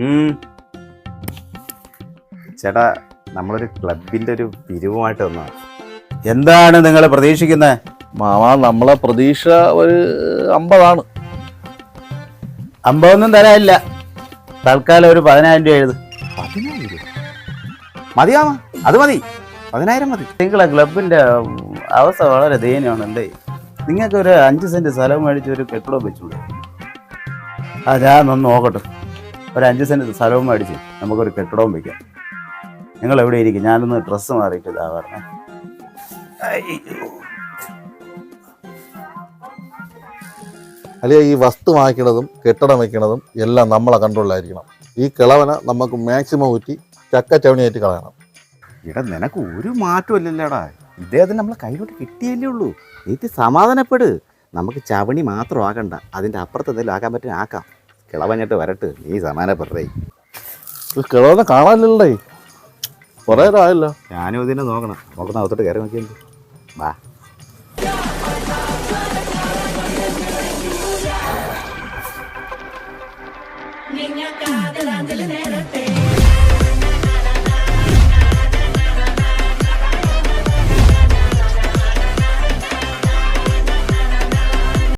ഉം. ചേട്ടാ നമ്മളൊരു ക്ലബിന്റെ ഒരു പിരിവുമായിട്ട് വന്നതാണ്. എന്താണ് നിങ്ങൾ പ്രതീക്ഷിക്കുന്നത്? മാമാ നമ്മളെ പ്രതീക്ഷ ഒരു 50 50 തരാനില്ല. തൽക്കാലം ഒരു 10,000 രൂപ എഴുത്. 10,000 മതിയാവാ? അത് മതി, 10,000 മതി. നിങ്ങളെ ക്ലബിന്റെ അവസ്ഥ വളരെ ദയനീയമാണല്ലേ. നിങ്ങൾക്ക് ഒരു 5 സെന്റ് സ്ഥലം മേടിച്ച് ഒരു കെട്ടിടം വെച്ചൂടെ? ഞാൻ ഒന്ന് നോക്കട്ടെ. ഒരു 5 സെന്റ് സ്ഥലവും മേടിച്ച് നമുക്കൊരു കെട്ടിടവും വയ്ക്കാം. നിങ്ങൾ എവിടെ ഇരിക്കും? ഞാനൊന്ന് ഡ്രസ്സ് മാറിയിട്ട് ഇതാ പറഞ്ഞേ. അല്ലെ ഈ വസ്തു വാങ്ങിക്കണതും കെട്ടിടം വെക്കണതും എല്ലാം നമ്മളെ കൺട്രോളിലായിരിക്കണം. ഈ കിളവനെ നമുക്ക് മാക്സിമം ഊറ്റി ചക്ക ചവണിയായിട്ട് കളയണം. ഇവിടെ നിനക്ക് ഒരു മാറ്റമില്ലല്ലേടാ. ഇദ്ദേഹത്തിന് നമ്മളെ കയ്യിലോട്ട് കിട്ടിയല്ലേ ഉള്ളൂ. നീ സമാധാനപ്പെട്. നമുക്ക് ചവണി മാത്രം ആക്കണ്ട, അതിൻ്റെ അപ്പുറത്ത് എന്തെങ്കിലും ആക്കാൻ പറ്റും ആക്കാം. കിളവഞ്ഞിട്ട് വരട്ട്, നീ സമാധാനപ്പെടേ. കിളവനെ കാണാനില്ലല്ലേ, കുറേ ആയല്ലോ. ഞാനും ഇതിനെ നോക്കണം. അകത്തോട്ട് കയറി നോക്കിയത്. വാ.